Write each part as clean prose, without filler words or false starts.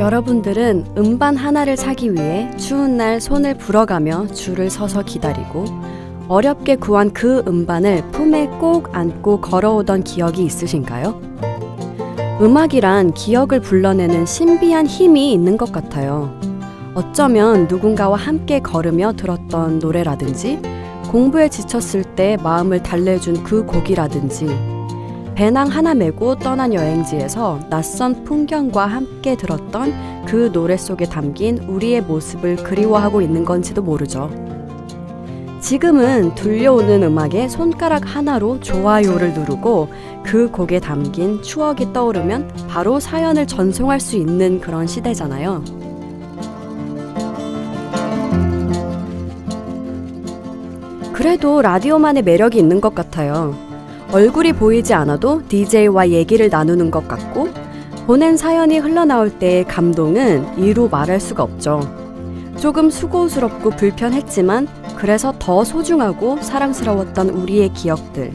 여러분들은 음반 하나를 사기 위해 추운 날 손을 불어가며 줄을 서서 기다리고 어렵게 구한 그 음반을 품에 꼭 안고 걸어오던 기억이 있으신가요? 음악이란 기억을 불러내는 신비한 힘이 있는 것 같아요. 어쩌면 누군가와 함께 걸으며 들었던 노래라든지 공부에 지쳤을 때 마음을 달래준 그 곡이라든지 배낭 하나 메고 떠난 여행지에서 낯선 풍경과 함께 들었던 그 노래 속에 담긴 우리의 모습을 그리워하고 있는 건지도 모르죠. 지금은 들려오는 음악에 손가락 하나로 좋아요를 누르고 그 곡에 담긴 추억이 떠오르면 바로 사연을 전송할 수 있는 그런 시대잖아요. 그래도 라디오만의 매력이 있는 것 같아요. 얼굴이 보이지 않아도 DJ와 얘기를 나누는 것 같고 보낸 사연이 흘러나올 때의 감동은 이루 말할 수가 없죠. 조금 수고스럽고 불편했지만 그래서 더 소중하고 사랑스러웠던 우리의 기억들.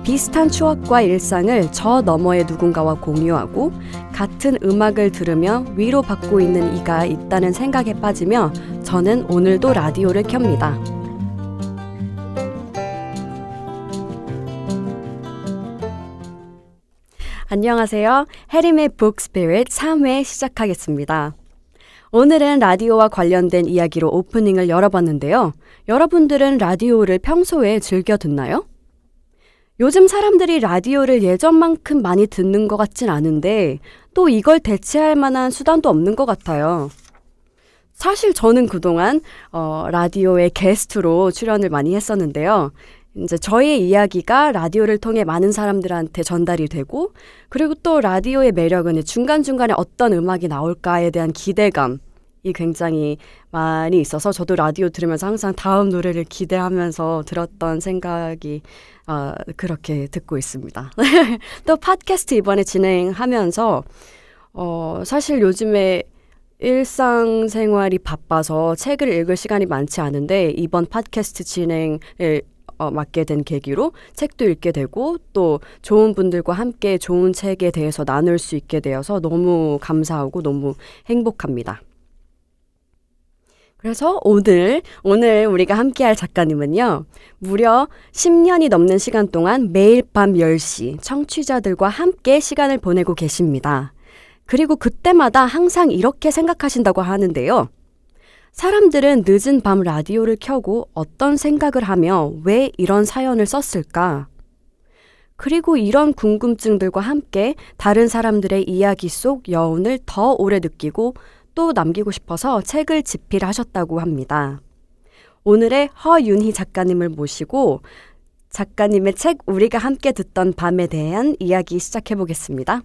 비슷한 추억과 일상을 저 너머의 누군가와 공유하고 같은 음악을 들으며 위로받고 있는 이가 있다는 생각에 빠지며 저는 오늘도 라디오를 켭니다. 안녕하세요. 해림의 북스피릿 3회 시작하겠습니다. 오늘은 라디오와 관련된 이야기로 오프닝을 열어봤는데요. 여러분들은 라디오를 평소에 즐겨 듣나요? 요즘 사람들이 라디오를 예전만큼 많이 듣는 것 같진 않은데 또 이걸 대체할 만한 수단도 없는 것 같아요. 사실 저는 그동안 라디오의 게스트로 출연을 많이 했었는데요. 이제 저의 이야기가 라디오를 통해 많은 사람들한테 전달이 되고 그리고 또 라디오의 매력은 중간중간에 어떤 음악이 나올까에 대한 기대감이 굉장히 많이 있어서 저도 라디오 들으면서 항상 다음 노래를 기대하면서 들었던 생각이 그렇게 듣고 있습니다. 또 팟캐스트 이번에 진행하면서 사실 요즘에 일상생활이 바빠서 책을 읽을 시간이 많지 않은데 이번 팟캐스트 진행을 맡게 된 계기로 책도 읽게 되고 또 좋은 분들과 함께 좋은 책에 대해서 나눌 수 있게 되어서 너무 감사하고 너무 행복합니다. 그래서 오늘 우리가 함께할 작가님은요. 무려 10년이 넘는 시간 동안 매일 밤 10시 청취자들과 함께 시간을 보내고 계십니다. 그리고 그때마다 항상 이렇게 생각하신다고 하는데요. 사람들은 늦은 밤 라디오를 켜고 어떤 생각을 하며 왜 이런 사연을 썼을까? 그리고 이런 궁금증들과 함께 다른 사람들의 이야기 속 여운을 더 오래 느끼고 또 남기고 싶어서 책을 집필하셨다고 합니다. 오늘의 허윤희 작가님을 모시고 작가님의 책 우리가 함께 듣던 밤에 대한 이야기 시작해 보겠습니다.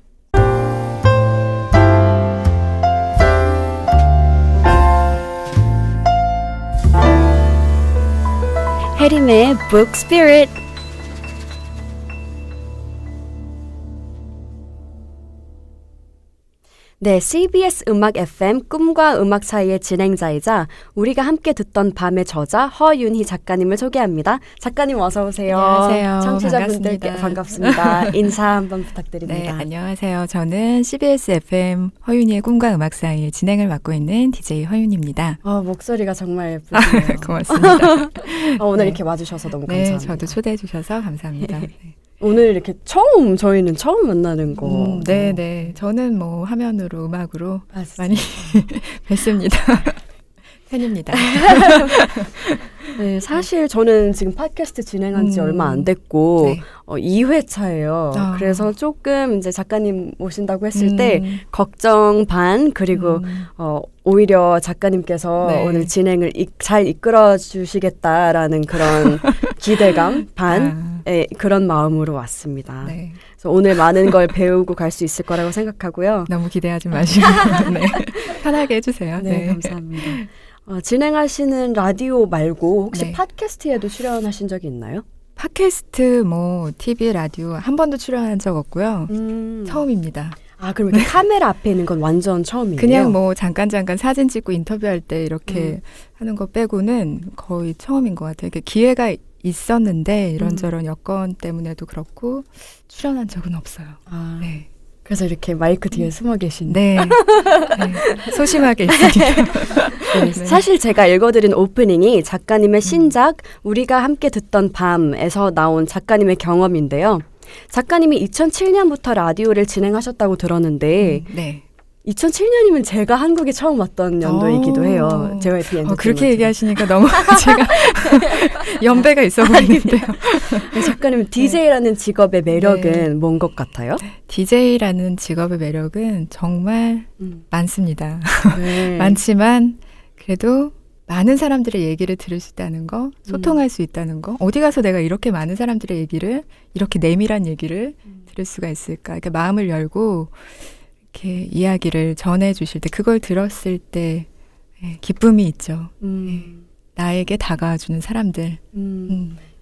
해림의 북스피릿. 네, CBS 음악 FM 꿈과 음악 사이의 진행자이자 우리가 함께 듣던 밤의 저자 허윤희 작가님을 소개합니다. 작가님 어서 오세요. 안녕하세요. 청취자분들께 반갑습니다. 인사 한번 네, 부탁드립니다. 안녕하세요. 저는 CBS FM 허윤희의 꿈과 음악 사이의 진행을 맡고 있는 DJ 허윤희입니다. 목소리가 정말 예쁘시네요. 고맙습니다. 오늘 네. 이렇게 와주셔서 너무 네, 감사합니다. 저도 초대해 주셔서 감사합니다. 네. 오늘 이렇게 저희는 처음 만나는 거. 네. 저는 뭐 화면으로 음악으로 진짜. 많이 뵙습니다. 팬입니다. 네, 사실 저는 지금 팟캐스트 진행한 지 얼마 안 됐고 네. 2회차예요. 그래서 조금 이제 작가님 오신다고 했을 때 걱정 반 그리고 오히려 작가님께서 네. 오늘 진행을 잘 이끌어 주시겠다라는 그런 기대감 반의 그런 마음으로 왔습니다. 네. 그래서 오늘 많은 걸 배우고 갈 수 있을 거라고 생각하고요. 너무 기대하지 마시고 네. 편하게 해주세요. 네, 감사합니다. 진행하시는 라디오 말고 혹시 네. 팟캐스트에도 출연하신 적이 있나요? 팟캐스트, TV, 라디오 한 번도 출연한 적 없고요. 처음입니다. 그럼 이렇게 카메라 앞에 있는 건 완전 처음이에요? 그냥 잠깐 사진 찍고 인터뷰할 때 이렇게 하는 거 빼고는 거의 처음인 것 같아요. 기회가 있었는데 이런저런 여건 때문에도 그렇고 출연한 적은 없어요. 네. 그래서 이렇게 마이크 뒤에 숨어 계신. 네. 네. 소심하게 있습니다. 네, 사실 제가 읽어드린 오프닝이 작가님의 신작 우리가 함께 듣던 밤에서 나온 작가님의 경험인데요. 작가님이 2007년부터 라디오를 진행하셨다고 들었는데 네. 2007년이면 제가 한국에 처음 왔던 연도이기도 해요. JYP 엔터테인먼트. 그렇게 얘기하시니까 너무 제가 연배가 있어 보이는데요. 작가님 DJ라는 직업의 매력은 네. 뭔 것 같아요? DJ라는 직업의 매력은 정말 많습니다. 네. 많지만 그래도 많은 사람들의 얘기를 들을 수 있다는 거, 소통할 수 있다는 거, 어디 가서 내가 이렇게 많은 사람들의 얘기를, 이렇게 내밀한 얘기를 들을 수가 있을까? 그러니까 마음을 열고 이렇게 이야기를 전해주실 때, 그걸 들었을 때 기쁨이 있죠. 나에게 다가와주는 사람들.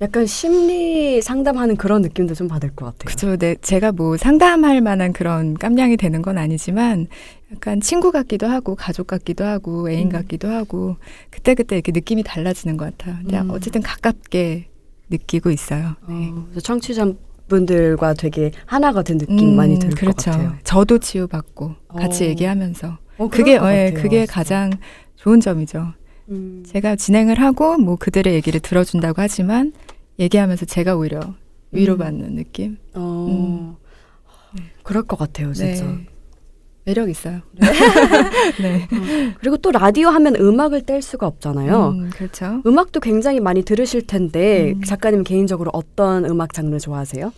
약간 심리 상담하는 그런 느낌도 좀 받을 것 같아요. 그죠. 네, 제가 뭐 상담할 만한 그런 깜냥이 되는 건 아니지만 약간 친구 같기도 하고 가족 같기도 하고 애인 같기도 하고 그때그때 이렇게 느낌이 달라지는 것 같아요. 근데 어쨌든 가깝게 느끼고 있어요. 네. 그래서 청취자분들과 되게 하나가 된 느낌 많이 들을 그렇죠. 것 같아요. 저도 치유받고 같이 얘기하면서 그럴 그게 것 같아요. 그게 가장 좋은 점이죠. 제가 진행을 하고 뭐 그들의 얘기를 들어준다고 하지만 얘기하면서 제가 오히려 위로받는 느낌. 그럴 것 같아요, 진짜. 네. 매력 있어요. 네. 그리고 또 라디오 하면 음악을 뗄 수가 없잖아요. 그렇죠. 음악도 굉장히 많이 들으실 텐데 작가님 개인적으로 어떤 음악 장르 좋아하세요?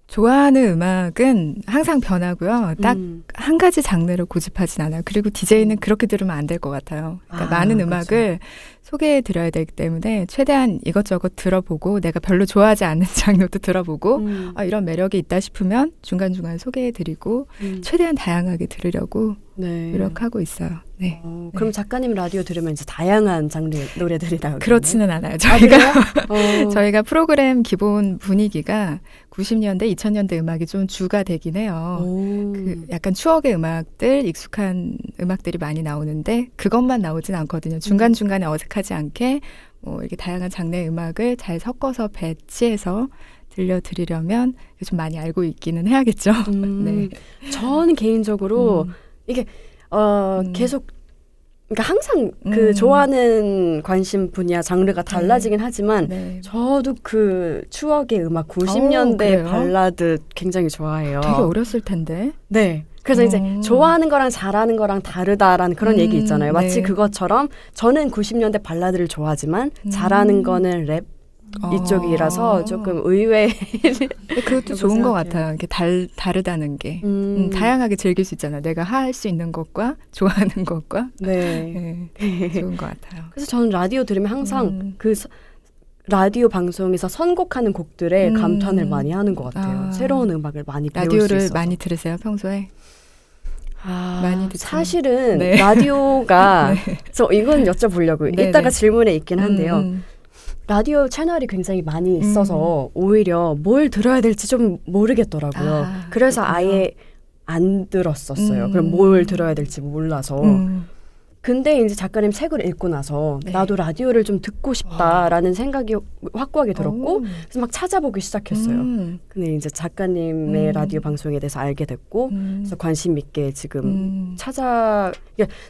좋아하는 음악은 항상 변하고요. 딱 한 가지 장르를 고집하진 않아요. 그리고 DJ는 그렇게 들으면 안 될 것 같아요. 그러니까 많은 음악을 소개해 드려야 되기 때문에 최대한 이것저것 들어보고 내가 별로 좋아하지 않는 장르도 들어보고 이런 매력이 있다 싶으면 중간중간 소개해 드리고 최대한 다양하게 들으려고 노력하고 있어요. 네. 그럼 작가님 라디오 들으면 이제 다양한 장르의 노래들이 나오겠네요. 그렇지는 않아요. 저희가 프로그램 기본 분위기가 90년대, 2000년대 음악이 좀 주가 되긴 해요. 그 약간 추억의 음악들, 익숙한 음악들이 많이 나오는데 그것만 나오진 않거든요. 중간중간에 어색하지 않게 뭐 이렇게 다양한 장르의 음악을 잘 섞어서 배치해서 들려드리려면 좀 많이 알고 있기는 해야겠죠. 네. 저는 개인적으로 이게 계속 그러니까 항상 그 좋아하는 관심 분야 장르가 달라지긴 하지만 저도 그 추억의 음악 90년대 발라드 굉장히 좋아해요. 되게 어렸을 텐데. 네. 그래서 이제 좋아하는 거랑 잘하는 거랑 다르다라는 그런 얘기 있잖아요. 마치 그것처럼 저는 90년대 발라드를 좋아하지만 잘하는 거는 랩 이쪽이라서 조금 의외. 그것도 좋은 것 같아요. 이렇게 다르다는 게 다양하게 즐길 수 있잖아요. 내가 할 수 있는 것과 좋아하는 것과 좋은 것 같아요. 그래서 저는 라디오 들으면 항상 그 라디오 방송에서 선곡하는 곡들에 감탄을 많이 하는 것 같아요. 새로운 음악을 많이 배울 수 있어서. 라디오를 많이 들으세요 평소에? 많이 듣죠. 사실은 라디오가 저 이건 여쭤보려고 이따가 질문에 있긴 한데요. 라디오 채널이 굉장히 많이 있어서 오히려 뭘 들어야 될지 좀 모르겠더라고요. 그래서 그렇구나. 아예 안 들었었어요. 그럼 뭘 들어야 될지 몰라서. 근데 이제 작가님 책을 읽고 나서 나도 라디오를 좀 듣고 싶다라는 생각이 확고하게 들었고 그래서 막 찾아보기 시작했어요. 근데 이제 작가님의 라디오 방송에 대해서 알게 됐고 그래서 관심 있게 지금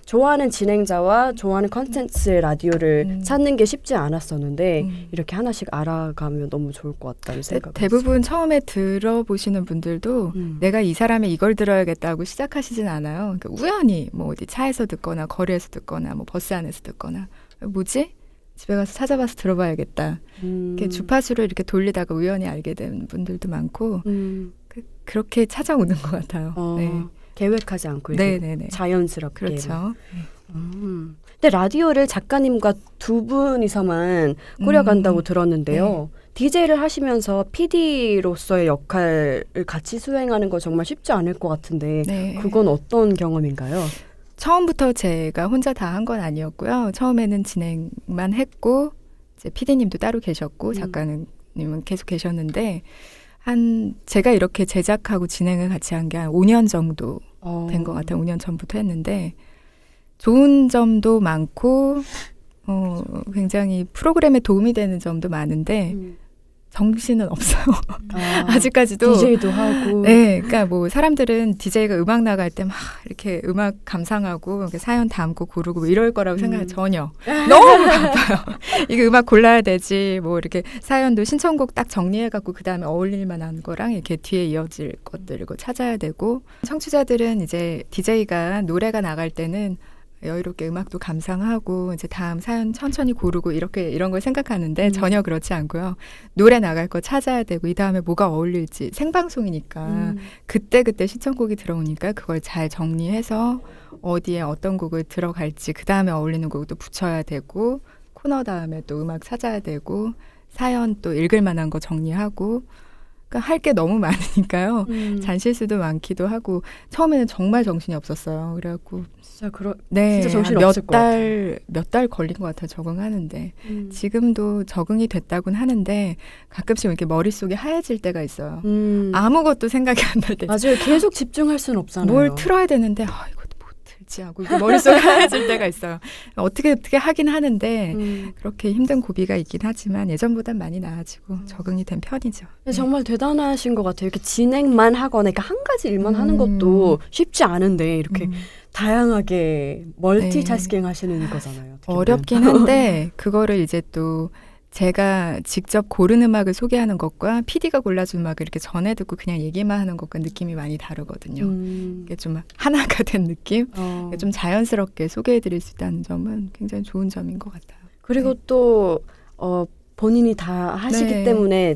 좋아하는 진행자와 좋아하는 컨텐츠의 라디오를 찾는 게 쉽지 않았었는데 이렇게 하나씩 알아가면 너무 좋을 것 같다는 생각이 대부분 처음에 들어보시는 분들도 내가 이 사람의 이걸 들어야겠다고 시작하시진 않아요. 그러니까 우연히 뭐 어디 차에서 듣거나 거리에서 듣거나 뭐 버스 안에서 듣거나 뭐지? 집에 가서 찾아봐서 들어봐야겠다. 이렇게 주파수를 이렇게 돌리다가 우연히 알게 된 분들도 많고 그렇게 찾아오는 것 같아요. 계획하지 않고 자연스럽게. 그렇죠. 근데 라디오를 작가님과 두 분이서만 꾸려간다고 들었는데요. DJ를 하시면서 PD로서의 역할을 같이 수행하는 거 정말 쉽지 않을 것 같은데 그건 어떤 경험인가요? 처음부터 제가 혼자 다 한 건 아니었고요. 처음에는 진행만 했고 이제 PD님도 따로 계셨고 작가님은 계속 계셨는데 제가 이렇게 제작하고 진행을 같이 한 게 한 5년 정도 된 것 같아요. 5년 전부터 했는데 좋은 점도 많고 굉장히 프로그램에 도움이 되는 점도 많은데 정신은 없어요. 아직까지도. DJ도 하고. 네, 그러니까 뭐 사람들은 DJ가 음악 나갈 때 막 이렇게 음악 감상하고 이렇게 사연 담고 고르고 뭐 이럴 거라고 생각해 전혀. 너무 바빠요. 이게 음악 골라야 되지. 뭐 이렇게 사연도 신청곡 딱 정리해갖고 그 다음에 어울릴 만한 거랑 이렇게 뒤에 이어질 것들 이거 찾아야 되고 청취자들은 이제 DJ가 노래가 나갈 때는 여유롭게 음악도 감상하고 이제 다음 사연 천천히 고르고 이렇게 이런 걸 생각하는데 전혀 그렇지 않고요. 노래 나갈 거 찾아야 되고 이 다음에 뭐가 어울릴지 생방송이니까 그때 신청곡이 들어오니까 그걸 잘 정리해서 어디에 어떤 곡을 들어갈지 그 다음에 어울리는 곡도 붙여야 되고 코너 다음에 또 음악 찾아야 되고 사연 또 읽을 만한 거 정리하고 그러니까 할 게 너무 많으니까요. 잔실수도 많기도 하고 처음에는 정말 정신이 없었어요. 그래갖고 진짜 정신 없을 것 같아요. 몇 달 걸린 것 같아요. 적응하는데 지금도 적응이 됐다고는 하는데 가끔씩 이렇게 머릿속이 하얘질 때가 있어요. 아무것도 생각이 안 날 때. 맞아요. 계속 집중할 수는 없잖아요. 뭘 틀어야 되는데 이것도 못 틀지 하고 머릿속이 하얘질 때가 있어요. 어떻게 하긴 하는데 그렇게 힘든 고비가 있긴 하지만 예전보단 많이 나아지고 적응이 된 편이죠. 정말 대단하신 것 같아요. 이렇게 진행만 하거나 그러니까 한 가지 일만 하는 것도 쉽지 않은데 이렇게 다양하게 멀티태스킹 하시는 거잖아요. 어렵긴 한데 그거를 이제 또 제가 직접 고른 음악을 소개하는 것과 PD가 골라준 음악을 이렇게 전해 듣고 그냥 얘기만 하는 것과 느낌이 많이 다르거든요. 이게 좀 하나가 된 느낌? 좀 자연스럽게 소개해드릴 수 있다는 점은 굉장히 좋은 점인 것 같아요. 그리고 또 본인이 다 하시기 때문에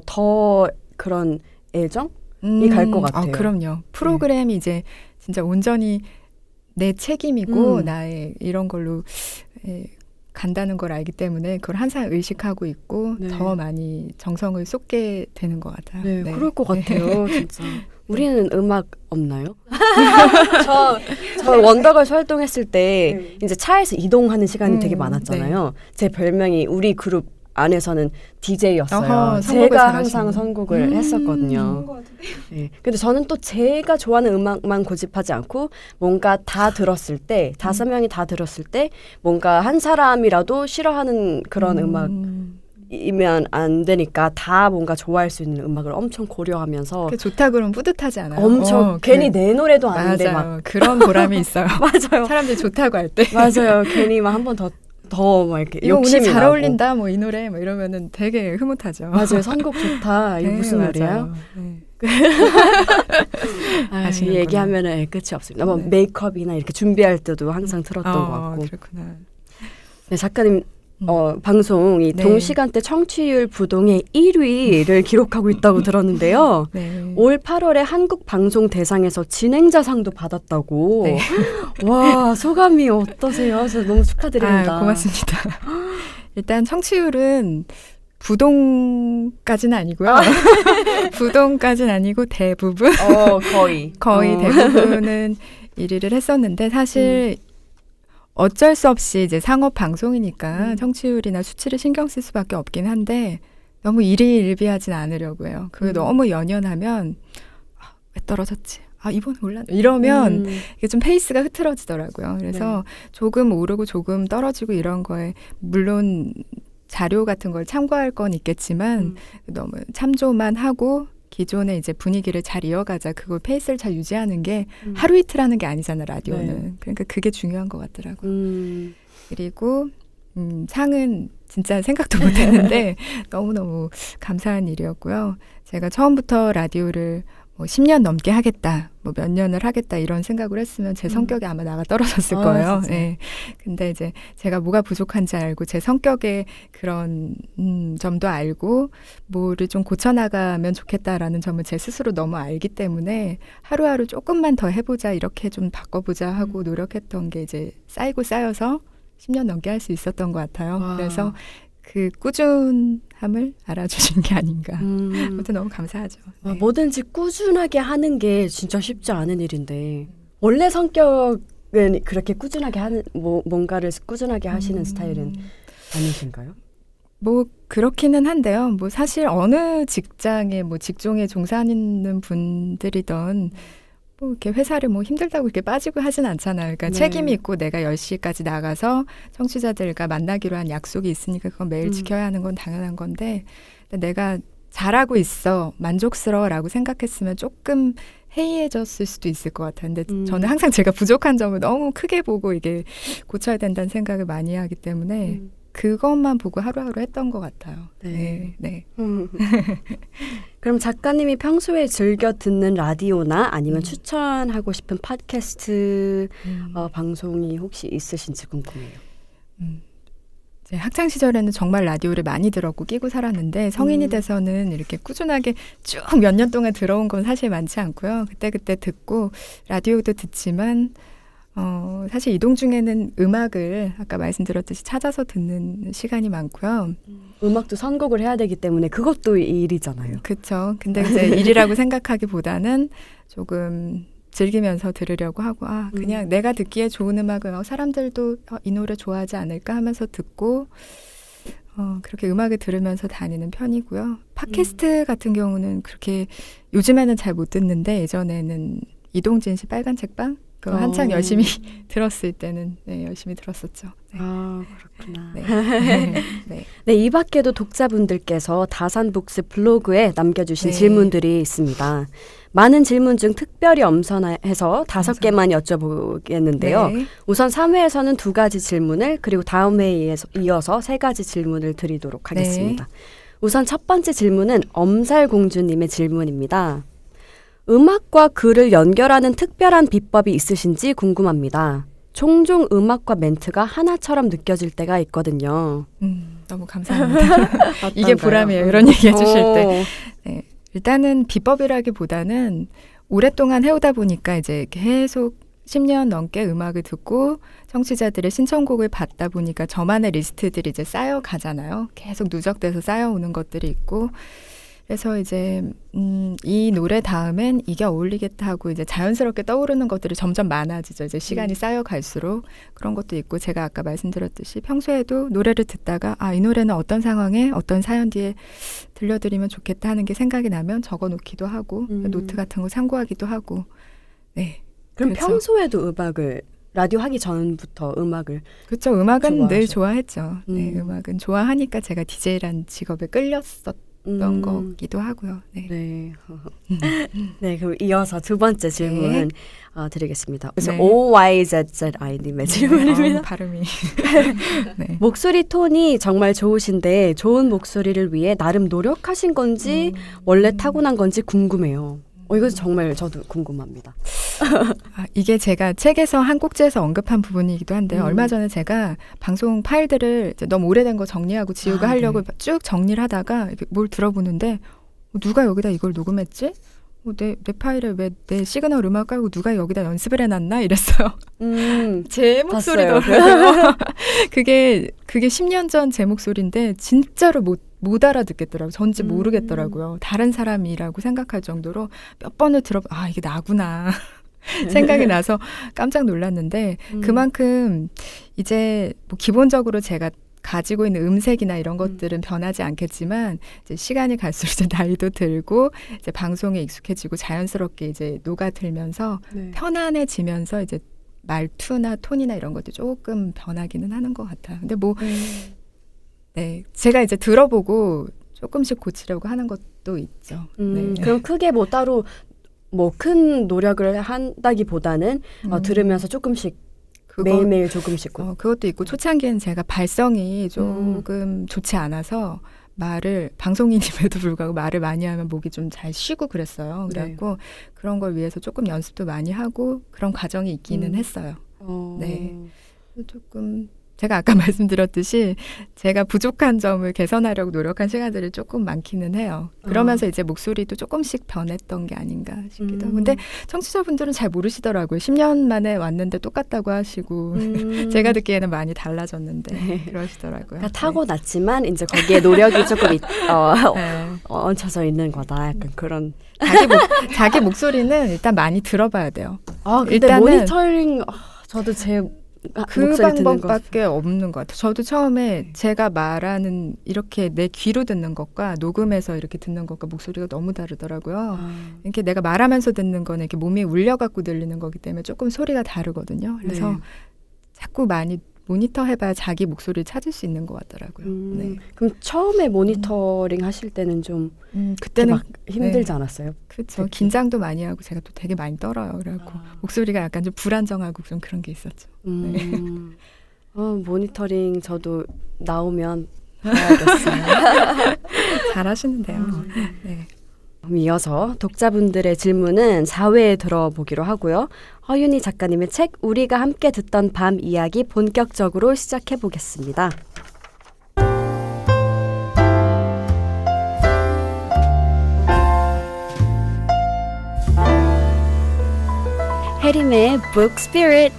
더 그런 애정이 갈 것 같아요. 그럼요. 프로그램이 이제 진짜 온전히 내 책임이고 나의 이런 걸로 간다는 걸 알기 때문에 그걸 항상 의식하고 있고 더 많이 정성을 쏟게 되는 것 같아요. 네, 그럴 것 같아요. 진짜. 우리는 음악 없나요? 저 원더걸스 활동했을 때 이제 차에서 이동하는 시간이 되게 많았잖아요. 제 별명이 우리 그룹 안에서는 DJ였어요. 제가 항상 선곡을 했었거든요. 네. 근데 저는 또 제가 좋아하는 음악만 고집하지 않고 뭔가 다 들었을 때 5명이 다 들었을 때 뭔가 한 사람이라도 싫어하는 그런 음악이면 안 되니까 다 뭔가 좋아할 수 있는 음악을 엄청 고려하면서 좋다 그러면 뿌듯하지 않아요? 엄청 괜히 내 노래도 아닌데 막 그런 보람이 있어요. 맞아요. 사람들이 좋다고 할 때 맞아요. 괜히 막 한 번 더 막 이렇게 이거 욕심이 오늘 잘 나고. 어울린다 뭐 이 노래 뭐 이러면은 되게 흐뭇하죠. 맞아요. 선곡 좋다. 이거 무슨 노래예요? 이 얘기하면은 끝이 없습니다. 뭐 메이크업이나 이렇게 준비할 때도 항상 들었던 것 같고. 그렇구나. 네, 작가님 방송이 동시간대 청취율 부동의 1위를 기록하고 있다고 들었는데요. 올 8월에 한국방송대상에서 진행자상도 받았다고. 와, 소감이 어떠세요? 저 너무 축하드립니다. 고맙습니다. 일단 청취율은 부동까지는 아니고요. 부동까지는 아니고 대부분 거의 대부분은 1위를 했었는데 사실 어쩔 수 없이 이제 상업 방송이니까 청취율이나 수치를 신경 쓸 수밖에 없긴 한데 너무 일희일비하진 않으려고 해요. 그게 너무 연연하면 왜 떨어졌지? 이번에 올랐네. 이러면 이게 좀 페이스가 흐트러지더라고요. 그래서 조금 오르고 조금 떨어지고 이런 거에 물론 자료 같은 걸 참고할 건 있겠지만 너무 참조만 하고 기존의 이제 분위기를 잘 이어가자. 그걸 페이스를 잘 유지하는 게 하루 이틀 하는 게 아니잖아, 라디오는. 그러니까 그게 중요한 것 같더라고요. 그리고 상은 진짜 생각도 못했는데 너무너무 감사한 일이었고요. 제가 처음부터 라디오를 뭐 10년 넘게 하겠다, 뭐 몇 년을 하겠다 이런 생각을 했으면 제 성격이 아마 나가 떨어졌을 거예요. 네. 근데 이제 제가 뭐가 부족한지 알고 제 성격의 그런 점도 알고 뭐를 좀 고쳐나가면 좋겠다라는 점을 제 스스로 너무 알기 때문에 하루하루 조금만 더 해보자 이렇게 좀 바꿔보자 하고 노력했던 게 이제 쌓이고 쌓여서 10년 넘게 할 수 있었던 것 같아요. 그래서 그 꾸준함을 알아주신 게 아닌가. 아무튼 너무 감사하죠. 뭐든지 꾸준하게 하는 게 진짜 쉽지 않은 일인데 원래 성격은 그렇게 꾸준하게 하는 뭔가를 꾸준하게 하시는 스타일은 아니신가요? 뭐 그렇기는 한데요. 뭐 사실 어느 직장에 뭐 직종에 종사하는 분들이던 뭐 이렇게 회사를 뭐 힘들다고 이렇게 빠지고 하진 않잖아요. 그러니까 네. 책임이 있고 내가 10시까지 나가서 청취자들과 만나기로 한 약속이 있으니까 그건 매일 지켜야 하는 건 당연한 건데 내가 잘하고 있어, 만족스러워라고 생각했으면 조금 해이해졌을 수도 있을 것 같아요. 근데 저는 항상 제가 부족한 점을 너무 크게 보고 이게 고쳐야 된다는 생각을 많이 하기 때문에 그것만 보고 하루하루 했던 것 같아요. 네. 네. 그럼 작가님이 평소에 즐겨 듣는 라디오나 아니면 추천하고 싶은 팟캐스트 방송이 혹시 있으신지 궁금해요. 제 학창 시절에는 정말 라디오를 많이 들었고 끼고 살았는데 성인이 돼서는 이렇게 꾸준하게 쭉 몇 년 동안 들어온 건 사실 많지 않고요. 그때 듣고 라디오도 듣지만 사실 이동 중에는 음악을 아까 말씀드렸듯이 찾아서 듣는 시간이 많고요. 음악도 선곡을 해야 되기 때문에 그것도 일이잖아요. 그렇죠. 근데 이제 일이라고 생각하기보다는 조금 즐기면서 들으려고 하고 그냥 내가 듣기에 좋은 음악을 사람들도 이 노래 좋아하지 않을까 하면서 듣고 그렇게 음악을 들으면서 다니는 편이고요. 팟캐스트 같은 경우는 그렇게 요즘에는 잘 못 듣는데 예전에는 이동진 씨 빨간 책방 그거 한창 열심히 들었을 때는 열심히 들었었죠. 네. 그렇구나. 네. 네, 이 밖에도 독자분들께서 다산북스 블로그에 남겨주신 질문들이 있습니다. 많은 질문 중 특별히 엄선해서 5개만 여쭤보겠는데요. 네. 우선 3회에서는 2가지 질문을 그리고 다음 회에 이어서 3가지 질문을 드리도록 하겠습니다. 우선 첫 번째 질문은 엄살공주님의 질문입니다. 음악과 글을 연결하는 특별한 비법이 있으신지 궁금합니다. 종종 음악과 멘트가 하나처럼 느껴질 때가 있거든요. 너무 감사합니다. 이게 보람이에요. 이런 얘기 해주실 때. 네. 일단은 비법이라기보다는 오랫동안 해오다 보니까 이제 계속 10년 넘게 음악을 듣고 청취자들의 신청곡을 받다 보니까 저만의 리스트들이 이제 쌓여가잖아요. 계속 누적돼서 쌓여오는 것들이 있고 그래서 이제 이 노래 다음엔 이게 어울리겠다 하고 이제 자연스럽게 떠오르는 것들이 점점 많아지죠. 이제 시간이 쌓여갈수록 그런 것도 있고 제가 아까 말씀드렸듯이 평소에도 노래를 듣다가 이 노래는 어떤 상황에 어떤 사연 뒤에 들려드리면 좋겠다 하는 게 생각이 나면 적어놓기도 하고 노트 같은 거 참고하기도 하고 네. 그럼 평소에도 음악을 라디오 하기 전부터 음악을 그렇죠. 음악은 좋아하죠. 늘 좋아했죠. 네, 음악은 좋아하니까 제가 DJ란 직업에 끌렸었던 거기도 하고요. 네. 네. 네, 그럼 이어서 두 번째 질문 드리겠습니다. 그래서 네. OYZZI님의 질문입니다. 발음이. 네. 목소리 톤이 정말 좋으신데 좋은 목소리를 위해 나름 노력하신 건지 원래 타고난 건지 궁금해요. 이거 정말 저도 궁금합니다. 이게 제가 책에서 한 꼭지에서 언급한 부분이기도 한데 얼마 전에 제가 방송 파일들을 이제 너무 오래된 거 정리하고 지우고 하려고 쭉 정리를 하다가 뭘 들어보는데 누가 여기다 이걸 녹음했지? 내 파일에 왜 내 시그널 음악 깔고 누가 여기다 연습을 해놨나 이랬어요. 제 목소리더라고요. 그게 10년 전 제 목소리인데 진짜로 못 알아듣겠더라고요. 전지 모르겠더라고요. 다른 사람이라고 생각할 정도로 몇 번을 이게 나구나 생각이 나서 깜짝 놀랐는데 그만큼 이제 뭐 기본적으로 제가 가지고 있는 음색이나 이런 것들은 변하지 않겠지만 이제 시간이 갈수록 이제 나이도 들고 이제 방송에 익숙해지고 자연스럽게 이제 녹아들면서 편안해지면서 이제 말투나 톤이나 이런 것도 조금 변하기는 하는 것 같아요. 근데 네, 제가 이제 들어보고 조금씩 고치려고 하는 것도 있죠. 네. 그럼 크게 뭐 따로 뭐 큰 노력을 한다기보다는 들으면서 조금씩 매일매일 조금씩 그것도 있고 초창기에는 제가 발성이 조금 좋지 않아서 방송인임에도 불구하고 말을 많이 하면 목이 좀 잘 쉬고 그랬어요. 그래갖고 그런 걸 위해서 조금 연습도 많이 하고 그런 과정이 있기는 했어요. 네, 조금 제가 아까 말씀드렸듯이 제가 부족한 점을 개선하려고 노력한 시간들이 조금 많기는 해요. 그러면서 이제 목소리도 조금씩 변했던 게 아닌가 싶기도 하고. 근데 청취자분들은 잘 모르시더라고요. 10년 만에 왔는데 똑같다고 하시고 제가 듣기에는 많이 달라졌는데 그러시더라고요. 그러니까 타고났지만 이제 거기에 노력이 조금 얹혀져 있는 거다. 약간 그런. 자기 목소리는 일단 많이 들어봐야 돼요. 근데 모니터링 저도 제 그 목소리 듣는 방법밖에 없는 것 같아요. 저도 처음에 제가 말하는 이렇게 내 귀로 듣는 것과 녹음해서 이렇게 듣는 것과 목소리가 너무 다르더라고요. 이렇게 내가 말하면서 듣는 거는 이렇게 몸이 울려갖고 들리는 거기 때문에 조금 소리가 다르거든요. 그래서 네. 자꾸 많이 모니터 해봐야 자기 목소리를 찾을 수 있는 것 같더라고요. 네. 그럼 처음에 모니터링 하실 때는 좀 그때는 막 힘들지 않았어요? 그렇죠. 긴장도 많이 하고 제가 또 되게 많이 떨어요. 그래갖고 목소리가 약간 좀 불안정하고 좀 그런 게 있었죠. 네. 모니터링 저도 나오면 봐야겠어요. 잘하시는데요. 네. 그럼 이어서 독자분들의 질문은 4회에 들어보기로 하고요. 허윤희 작가님의 책 우리가 함께 듣던 밤 이야기 본격적으로 시작해 보겠습니다. 해림의 Book Spirit.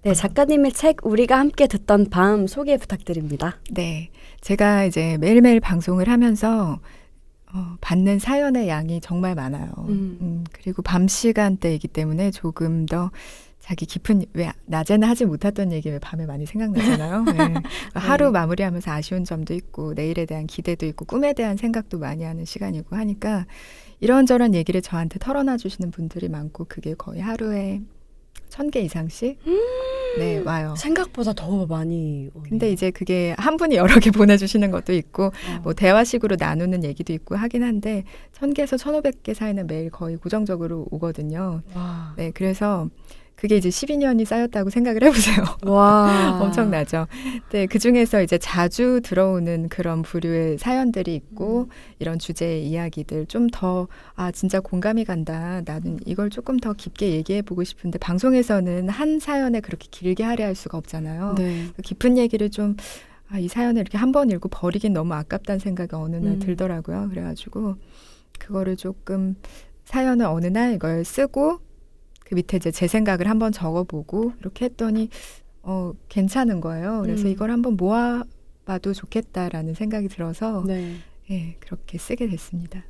네, 작가님의 책 우리가 함께 듣던 밤 소개 부탁드립니다. 네, 제가 이제 매일매일 방송을 하면서 받는 사연의 양이 정말 많아요. 그리고 밤 시간대이기 때문에 조금 더 자기 깊은, 왜 낮에는 하지 못했던 얘기 왜 밤에 많이 생각나잖아요. 네. 하루 마무리하면서 아쉬운 점도 있고 내일에 대한 기대도 있고 꿈에 대한 생각도 많이 하는 시간이고 하니까 이런저런 얘기를 저한테 털어놔 주시는 분들이 많고 그게 거의 하루에 1000개 이상씩 네, 와요. 생각보다 더 많이 오네요. 근데 이제 그게 한 분이 여러 개 보내주시는 것도 있고 뭐 대화식으로 나누는 얘기도 있고 하긴 한데 1000개에서 1500개 사이는 매일 거의 고정적으로 오거든요. 와. 네, 그래서 그게 이제 12년이 쌓였다고 생각을 해보세요. 와. 엄청나죠. 네, 그 중에서 이제 자주 들어오는 그런 부류의 사연들이 있고 이런 주제의 이야기들 좀 더 진짜 공감이 간다. 나는 이걸 조금 더 깊게 얘기해보고 싶은데 방송에서는 한 사연에 그렇게 길게 하려 할 수가 없잖아요. 네. 깊은 얘기를 좀 이 사연을 이렇게 한 번 읽고 버리긴 너무 아깝다는 생각이 어느 날 들더라고요. 그래가지고 그거를 조금 사연을 어느 날 이걸 쓰고 그 밑에 이제 제 생각을 한번 적어보고 이렇게 했더니 괜찮은 거예요. 그래서 이걸 한번 모아봐도 좋겠다라는 생각이 들어서 네. 예, 그렇게 쓰게 됐습니다.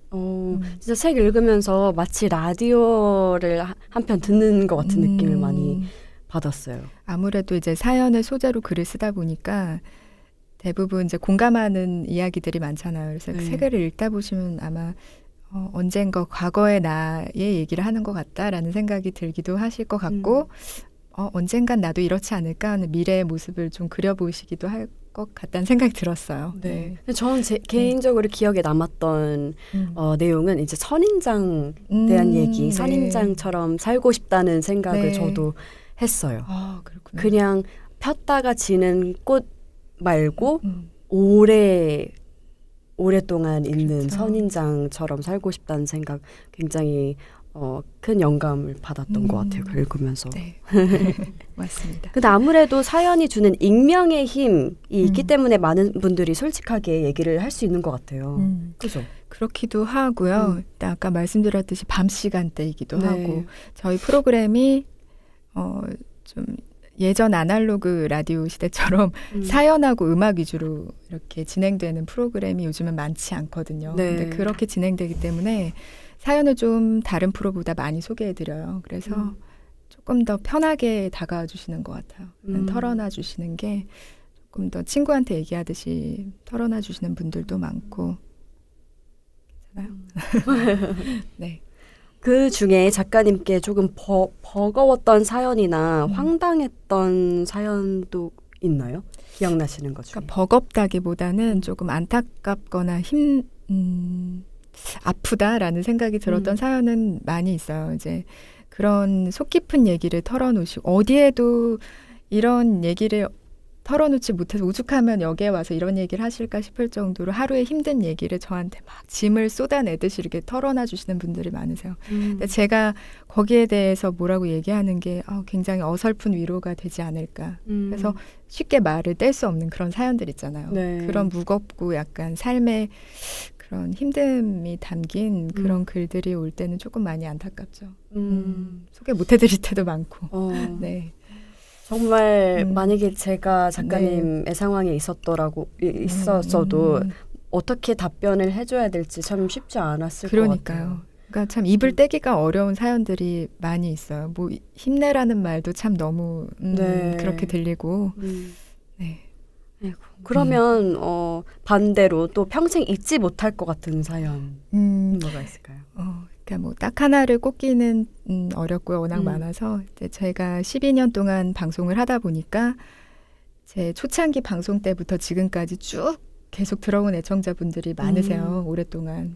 진짜 책 읽으면서 마치 라디오를 한 편 듣는 것 같은 느낌을 많이 받았어요. 아무래도 이제 사연을 소재로 글을 쓰다 보니까 대부분 이제 공감하는 이야기들이 많잖아요. 그래서 네. 책을 읽다 보시면 아마 언젠가 과거의 나의 얘기를 하는 것 같다라는 생각이 들기도 하실 것 같고 언젠간 나도 이렇지 않을까 하는 미래의 모습을 좀 그려보시기도 할 것 같다는 생각이 들었어요. 네. 근데 저는 개인적으로 기억에 남았던 내용은 이제 선인장 대한 얘기, 네. 선인장처럼 살고 싶다는 생각을 네. 저도 했어요. 그렇구나. 그냥 폈다가 지는 꽃 말고 음. 오랫동안 있는 그렇죠. 선인장처럼 살고 싶다는 생각 굉장히 큰 영감을 받았던 것 같아요. 읽으면서. 네. 맞습니다. 근데 아무래도 사연이 주는 익명의 힘이 있기 때문에 많은 분들이 솔직하게 얘기를 할 수 있는 것 같아요. 그죠? 그렇기도 하고요. 일단 아까 말씀드렸듯이 밤 시간대이기도 네. 하고 저희 프로그램이 좀 예전 아날로그 라디오 시대처럼 사연하고 음악 위주로 이렇게 진행되는 프로그램이 요즘은 많지 않거든요. 네. 근데 그렇게 진행되기 때문에 사연을 좀 다른 프로보다 많이 소개해드려요. 그래서 조금 더 편하게 다가와 주시는 것 같아요. 털어놔 주시는 게 조금 더 친구한테 얘기하듯이 털어놔 주시는 분들도 많고 괜찮아요? 네. 그 중에 작가님께 조금 버거웠던 사연이나 황당했던 사연도 있나요? 기억나시는 것 중에? 그러니까 버겁다기보다는 조금 안타깝거나 아프다라는 생각이 들었던 사연은 많이 있어요. 이제 그런 속 깊은 얘기를 털어놓으시고 어디에도 이런 얘기를 털어놓지 못해서 오죽하면 여기에 와서 이런 얘기를 하실까 싶을 정도로 하루에 힘든 얘기를 저한테 막 짐을 쏟아내듯이 이렇게 털어놔 주시는 분들이 많으세요. 근데 제가 거기에 대해서 뭐라고 얘기하는 게 굉장히 어설픈 위로가 되지 않을까. 그래서 쉽게 말을 뗄 수 없는 그런 사연들 있잖아요. 네. 그런 무겁고 약간 삶의 그런 힘듦이 담긴 그런 글들이 올 때는 조금 많이 안타깝죠. 소개 못 해드릴 때도 많고. 네. 정말 만약에 제가 작가님의 상황에 있었어도 어떻게 답변을 해줘야 될지 참 쉽지 않았을 것 같아요. 그러니까요. 그러니까 참 입을 떼기가 어려운 사연들이 많이 있어요. 뭐 힘내라는 말도 참 너무 네. 그렇게 들리고. 네. 아이고, 그러면 반대로 또 평생 잊지 못할 것 같은 사연 뭐가 있을까요? 그러니까 뭐 딱 하나를 꼽기는 어렵고요. 워낙 많아서 이제 제가 12년 동안 방송을 하다 보니까 제 초창기 방송 때부터 지금까지 쭉 계속 들어온 애청자분들이 많으세요. 오랫동안.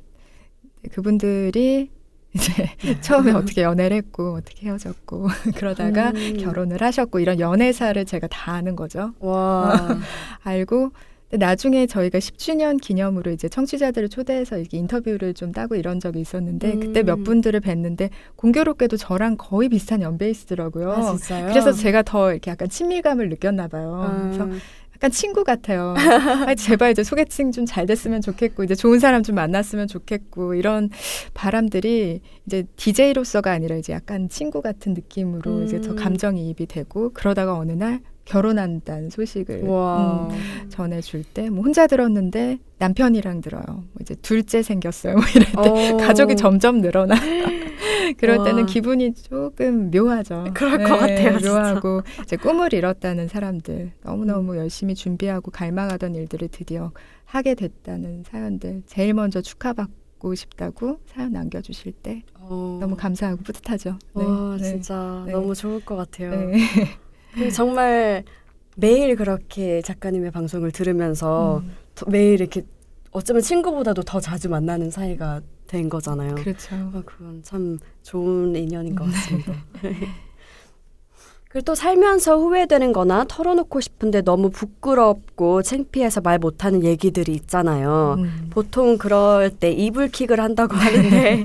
그분들이 이제 처음에 어떻게 연애를 했고 어떻게 헤어졌고 그러다가 결혼을 하셨고 이런 연애사를 제가 다 아는 거죠. 와. 알고 근데 나중에 저희가 10주년 기념으로 이제 청취자들을 초대해서 이렇게 인터뷰를 좀 따고 이런 적이 있었는데 그때 몇 분들을 뵀는데 공교롭게도 저랑 거의 비슷한 연배이시더라고요. 아, 진짜요? 그래서 제가 더 이렇게 약간 친밀감을 느꼈나 봐요. 그래서 약간 친구 같아요. 제발 이제 소개팅 좀 잘 됐으면 좋겠고 이제 좋은 사람 좀 만났으면 좋겠고 이런 바람들이 이제 DJ로서가 아니라 이제 약간 친구 같은 느낌으로 이제 더 감정이입이 되고 그러다가 어느 날 결혼한다는 소식을 전해줄 때 뭐 혼자 들었는데 남편이랑 들어요. 뭐 이제 둘째 생겼어요. 뭐 이럴 때 가족이 점점 늘어나. 그럴 때는 기분이 조금 묘하죠. 그럴 것 같아요. 묘하고 이제 꿈을 이뤘다는 사람들 너무너무 열심히 준비하고 갈망하던 일들을 드디어 하게 됐다는 사연들 제일 먼저 축하받고 싶다고 사연 남겨주실 때 너무 감사하고 뿌듯하죠. 와, 진짜 너무 좋을 것 같아요. 정말 매일 그렇게 작가님의 방송을 들으면서 매일 이렇게 어쩌면 친구보다도 더 자주 만나는 사이가 된 거잖아요. 그렇죠. 그건 참 좋은 인연인 것 같습니다. 그리고 또 살면서 후회되는 거나 털어놓고 싶은데 너무 부끄럽고 창피해서 말 못하는 얘기들이 있잖아요. 보통 그럴 때 이불킥을 한다고 하는데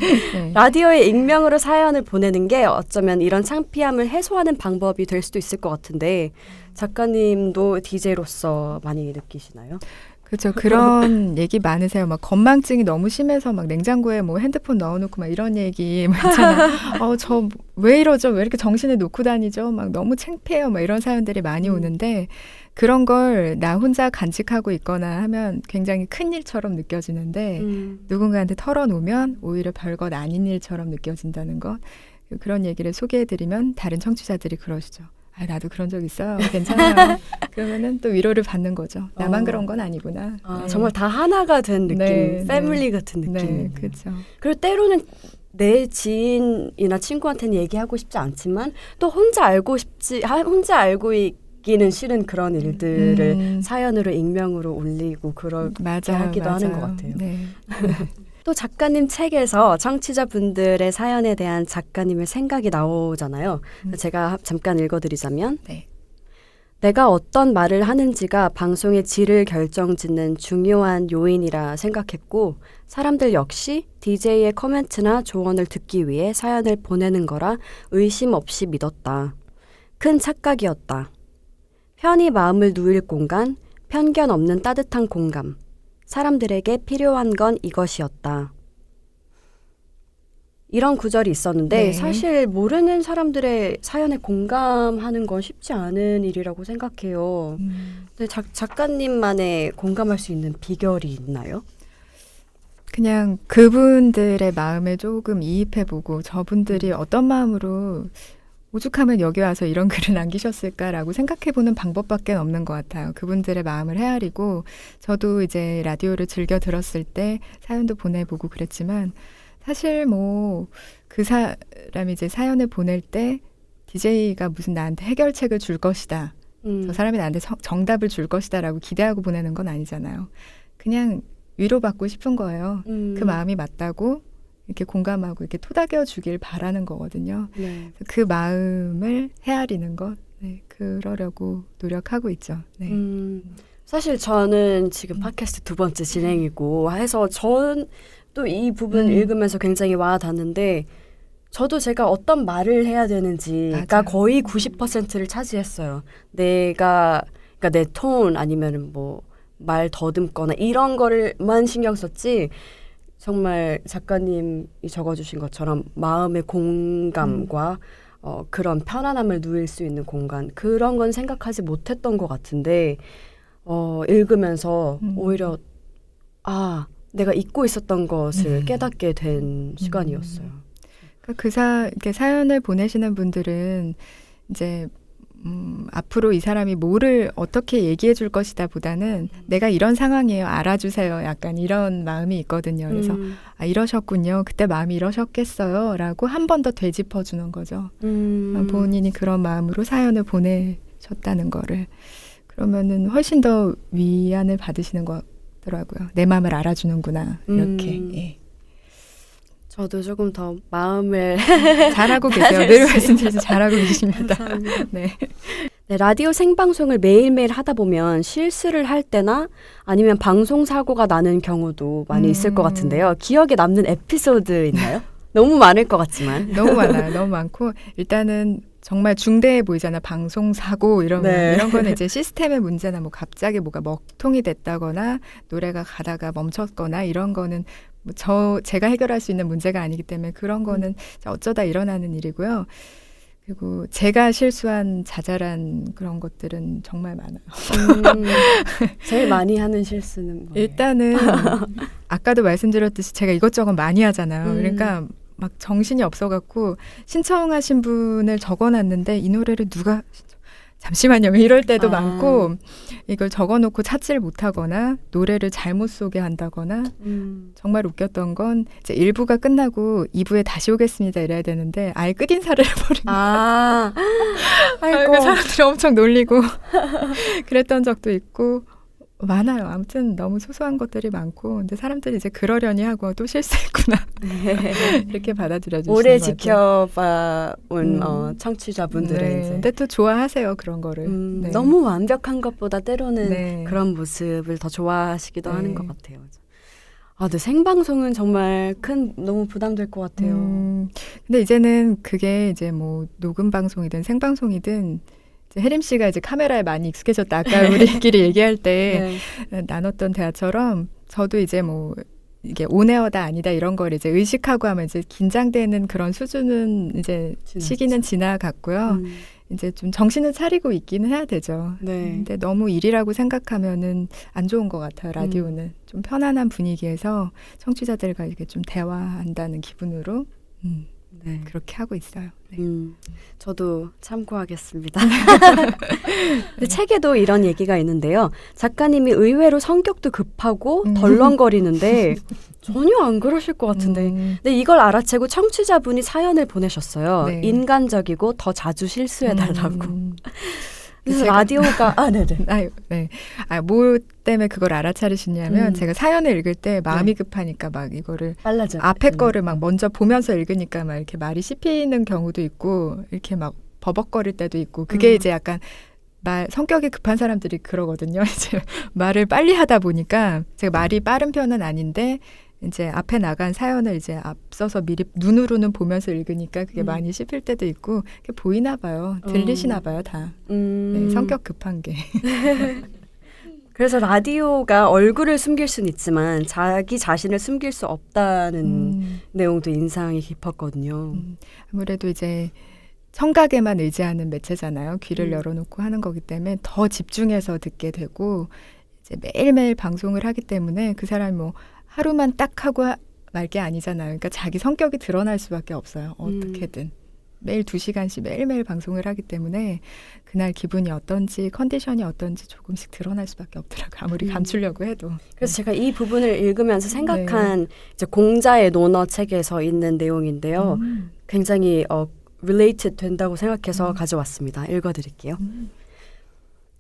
라디오에 익명으로 사연을 보내는 게 어쩌면 이런 창피함을 해소하는 방법이 될 수도 있을 것 같은데 작가님도 DJ로서 많이 느끼시나요? 그렇죠. 그런 얘기 많으세요. 막 건망증이 너무 심해서 막 냉장고에 뭐 핸드폰 넣어놓고 막 이런 얘기 많잖아요. 저 왜 이러죠? 왜 이렇게 정신을 놓고 다니죠? 막 너무 창피해요. 막 이런 사연들이 많이 오는데 그런 걸 나 혼자 간직하고 있거나 하면 굉장히 큰 일처럼 느껴지는데 누군가한테 털어놓으면 오히려 별것 아닌 일처럼 느껴진다는 것. 그런 얘기를 소개해드리면 다른 청취자들이 그러시죠. 나도 그런 적 있어요. 괜찮아요. 그러면은 또 위로를 받는 거죠. 나만 그런 건 아니구나. 정말 다 하나가 된 느낌, 패밀리 같은 느낌. 네, 그렇죠. 그리고 때로는 내 지인이나 친구한테는 얘기하고 싶지 않지만 또 혼자 알고 있기는 싫은 그런 일들을 사연으로 익명으로 올리고 그렇게 하기도 하는 것 같아요. 네. 또 작가님 책에서 청취자분들의 사연에 대한 작가님의 생각이 나오잖아요. 제가 잠깐 읽어드리자면 내가 어떤 말을 하는지가 방송의 질을 결정짓는 중요한 요인이라 생각했고 사람들 역시 DJ의 코멘트나 조언을 듣기 위해 사연을 보내는 거라 의심 없이 믿었다. 큰 착각이었다. 편히 마음을 누일 공간, 편견 없는 따뜻한 공감. 사람들에게 필요한 건 이것이었다. 이런 구절이 있었는데 사실 모르는 사람들의 사연에 공감하는 건 쉽지 않은 일이라고 생각해요. 근데 작가님만의 공감할 수 있는 비결이 있나요? 그냥 그분들의 마음에 조금 이입해보고 저분들이 어떤 마음으로 오죽하면 여기 와서 이런 글을 남기셨을까라고 생각해보는 방법밖에 없는 것 같아요. 그분들의 마음을 헤아리고 저도 이제 라디오를 즐겨 들었을 때 사연도 보내보고 그랬지만 사실 뭐 그 사람이 이제 사연을 보낼 때 DJ가 무슨 나한테 해결책을 줄 것이다. 저 사람이 나한테 정답을 줄 것이다라고 기대하고 보내는 건 아니잖아요. 그냥 위로받고 싶은 거예요. 그 마음이 맞다고 이렇게 공감하고 이렇게 토닥여 주길 바라는 거거든요. 그 마음을 헤아리는 것, 그러려고 노력하고 있죠. 사실 저는 지금 팟캐스트 2번째 진행이고 해서 전 또 이 부분 읽으면서 굉장히 와닿는데 저도 제가 어떤 말을 해야 되는지가 맞아요. 거의 90%를 차지했어요. 그러니까 내 톤 아니면 뭐 말 더듬거나 이런 거를만 신경 썼지 정말 작가님이 적어주신 것처럼 마음의 공감과 그런 편안함을 누릴 수 있는 공간 그런 건 생각하지 못했던 것 같은데 읽으면서 오히려 내가 잊고 있었던 것을 깨닫게 된 시간이었어요. 그러니까 이렇게 사연을 보내시는 분들은 이제 앞으로 이 사람이 뭐를 어떻게 얘기해 줄 것이다 보다는 내가 이런 상황이에요. 알아주세요. 약간 이런 마음이 있거든요. 그래서 이러셨군요. 그때 마음이 이러셨겠어요. 라고 한 번 더 되짚어 주는 거죠. 본인이 그런 마음으로 사연을 보내셨다는 거를. 그러면은 훨씬 더 위안을 받으시는 것 같더라고요. 내 마음을 알아주는구나. 이렇게. 예. 저도 조금 더 마음을 잘하고 계세요. 늘 말씀드리지 잘하고 계십니다. 네. 네, 라디오 생방송을 매일매일 하다 보면 실수를 할 때나 아니면 방송 사고가 나는 경우도 많이 있을 것 같은데요. 기억에 남는 에피소드 있나요? 너무 많을 것 같지만. 너무 많아요. 너무 많고 일단은 정말 중대해 보이잖아. 방송 사고 이러면 네. 이런 거는 이제 시스템의 문제나 뭐 갑자기 뭐가 먹통이 됐다거나 노래가 가다가 멈췄거나 이런 거는 뭐 제가 해결할 수 있는 문제가 아니기 때문에 그런 거는 어쩌다 일어나는 일이고요. 그리고 제가 실수한 자잘한 그런 것들은 정말 많아요. 제일 많이 하는 실수는 뭐예요? 일단은 아까도 말씀드렸듯이 제가 이것저것 많이 하잖아요. 그러니까 막 정신이 없어갖고 신청하신 분을 적어놨는데 이 노래를 누가 잠시만요. 이럴 때도 많고 이걸 적어놓고 찾지를 못하거나 노래를 잘못 소개한다거나 정말 웃겼던 건 이제 1부가 끝나고 2부에 다시 오겠습니다 이래야 되는데 아예 끝인사를 해버린 거예요. 아이고. 사람들이 엄청 놀리고 그랬던 적도 있고 많아요. 아무튼 너무 소소한 것들이 많고 근데 사람들이 이제 그러려니 하고 또 실수했구나 이렇게 받아들여 주시는 오래 것 같아요. 지켜봐온 청취자분들은 네. 이제 근데 또 좋아하세요 그런 거를. 네. 너무 완벽한 것보다 때로는 네. 그런 모습을 더 좋아하시기도 네. 하는 것 같아요. 근데 생방송은 정말 너무 부담될 것 같아요. 근데 이제는 그게 이제 뭐 녹음 방송이든 생방송이든 혜림 씨가 이제 카메라에 많이 익숙해졌다. 아까 우리끼리 얘기할 때 나눴던 대화처럼 저도 이제 뭐 이게 온에어다 아니다 이런 걸 이제 의식하고 하면 이제 긴장되는 그런 수준은 이제 시기는 지나갔고요. 이제 좀 정신을 차리고 있기는 해야 되죠. 근데 너무 일이라고 생각하면은 안 좋은 것 같아요. 라디오는 좀 편안한 분위기에서 청취자들과 이렇게 좀 대화한다는 기분으로. 네, 그렇게 하고 있어요. 네. 저도 참고하겠습니다. 근데 책에도 이런 얘기가 있는데요. 작가님이 의외로 성격도 급하고 덜렁거리는데 전혀 안 그러실 것 같은데. 근데 이걸 알아채고 청취자분이 사연을 보내셨어요. 네. 인간적이고 더 자주 실수해달라고. 그래서 라디오가 네. 뭐 때문에 그걸 알아차리시냐면 제가 사연을 읽을 때 마음이 급하니까 막 이거를 빨라져. 앞에 거를 막 먼저 보면서 읽으니까 막 이렇게 말이 씹히는 경우도 있고 이렇게 막 버벅거릴 때도 있고 그게 이제 약간 성격이 급한 사람들이 그러거든요. 이제 말을 빨리 하다 보니까 제가 말이 빠른 편은 아닌데 이제 앞에 나간 사연을 이제 앞서서 미리 눈으로는 보면서 읽으니까 그게 많이 씹힐 때도 있고 그게 보이나 봐요. 들리시나 봐요, 다. 네, 성격 급한 게. 그래서 라디오가 얼굴을 숨길 수는 있지만 자기 자신을 숨길 수 없다는 내용도 인상이 깊었거든요. 아무래도 이제 청각에만 의지하는 매체잖아요. 귀를 열어놓고 하는 거기 때문에 더 집중해서 듣게 되고 이제 매일매일 방송을 하기 때문에 그 사람이 뭐 하루만 딱 하고 말 게 아니잖아요. 그러니까 자기 성격이 드러날 수밖에 없어요. 어떻게든. 매일 2시간씩 매일매일 방송을 하기 때문에 그날 기분이 어떤지 컨디션이 어떤지 조금씩 드러날 수밖에 없더라고요. 아무리 감추려고 해도. 그래서 제가 이 부분을 읽으면서 생각한 이제 공자의 논어 책에서 있는 내용인데요. 굉장히 related 된다고 생각해서 가져왔습니다. 읽어드릴게요.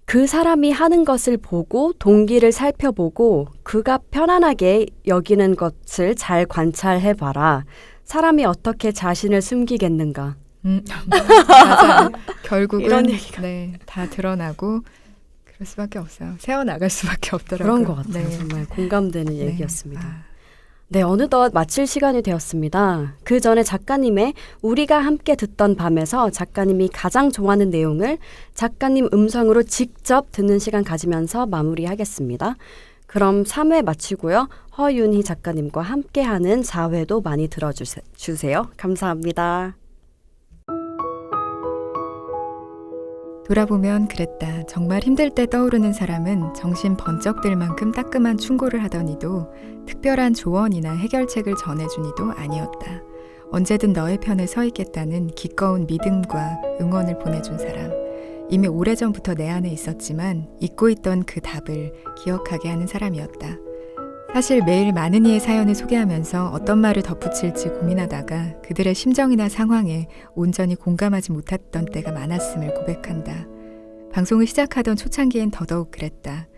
그 사람이 하는 것을 보고 동기를 살펴보고 그가 편안하게 여기는 것을 잘 관찰해봐라. 사람이 어떻게 자신을 숨기겠는가. 맞아요. 결국은 이런 얘기가. 다 드러나고 그럴 수밖에 없어요. 새어나갈 수밖에 없더라고요. 그런 것 같아요. 정말 공감되는 얘기였습니다. 네, 어느덧 마칠 시간이 되었습니다. 그 전에 작가님의 우리가 함께 듣던 밤에서 작가님이 가장 좋아하는 내용을 작가님 음성으로 직접 듣는 시간 가지면서 마무리하겠습니다. 그럼 3회 마치고요. 허윤희 작가님과 함께하는 4회도 많이 들어주세요. 감사합니다. 돌아보면 그랬다. 정말 힘들 때 떠오르는 사람은 정신 번쩍 들 만큼 따끔한 충고를 하더니도 특별한 조언이나 해결책을 전해주니도 아니었다. 언제든 너의 편에 서 있겠다는 기꺼운 믿음과 응원을 보내준 사람. 이미 오래전부터 내 안에 있었지만 잊고 있던 그 답을 기억하게 하는 사람이었다. 사실 매일 많은 이의 사연을 소개하면서 어떤 말을 덧붙일지 고민하다가 그들의 심정이나 상황에 온전히 공감하지 못했던 때가 많았음을 고백한다. 방송을 시작하던 초창기엔 더더욱 그랬다.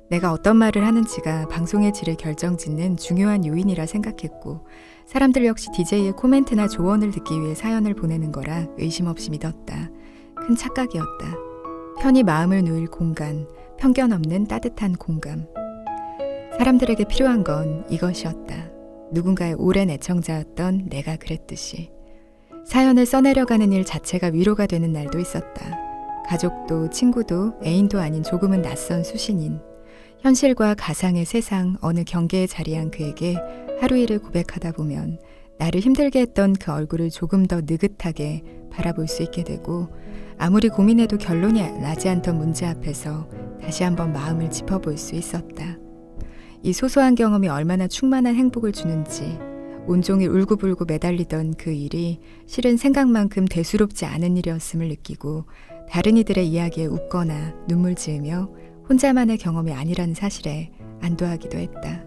내가 어떤 말을 하는지가 방송의 질을 결정짓는 중요한 요인이라 생각했고 사람들 역시 DJ의 코멘트나 조언을 듣기 위해 사연을 보내는 거라 의심 없이 믿었다. 큰 착각이었다. 편히 마음을 누일 공간, 편견 없는 따뜻한 공감. 사람들에게 필요한 건 이것이었다. 누군가의 오랜 애청자였던 내가 그랬듯이. 사연을 써내려가는 일 자체가 위로가 되는 날도 있었다. 가족도 친구도 애인도 아닌 조금은 낯선 수신인. 현실과 가상의 세상 어느 경계에 자리한 그에게 하루 일을 고백하다 보면 나를 힘들게 했던 그 얼굴을 조금 더 느긋하게 바라볼 수 있게 되고 아무리 고민해도 결론이 나지 않던 문제 앞에서 다시 한번 마음을 짚어볼 수 있었다. 이 소소한 경험이 얼마나 충만한 행복을 주는지 온종일 울고불고 매달리던 그 일이 실은 생각만큼 대수롭지 않은 일이었음을 느끼고 다른 이들의 이야기에 웃거나 눈물 지으며 혼자만의 경험이 아니라는 사실에 안도하기도 했다.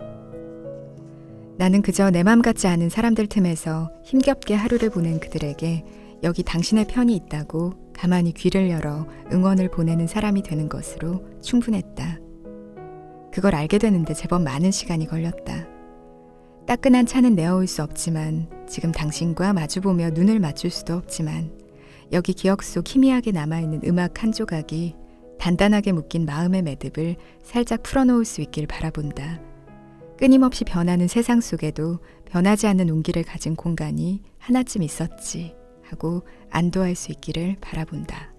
나는 그저 내 맘 같지 않은 사람들 틈에서 힘겹게 하루를 보낸 그들에게 여기 당신의 편이 있다고 가만히 귀를 열어 응원을 보내는 사람이 되는 것으로 충분했다. 그걸 알게 되는데 제법 많은 시간이 걸렸다. 따끈한 차는 내어올 수 없지만 지금 당신과 마주보며 눈을 맞출 수도 없지만 여기 기억 속 희미하게 남아있는 음악 한 조각이 단단하게 묶인 마음의 매듭을 살짝 풀어놓을 수 있길 바라본다. 끊임없이 변하는 세상 속에도 변하지 않는 온기를 가진 공간이 하나쯤 있었지 하고 안도할 수 있기를 바라본다.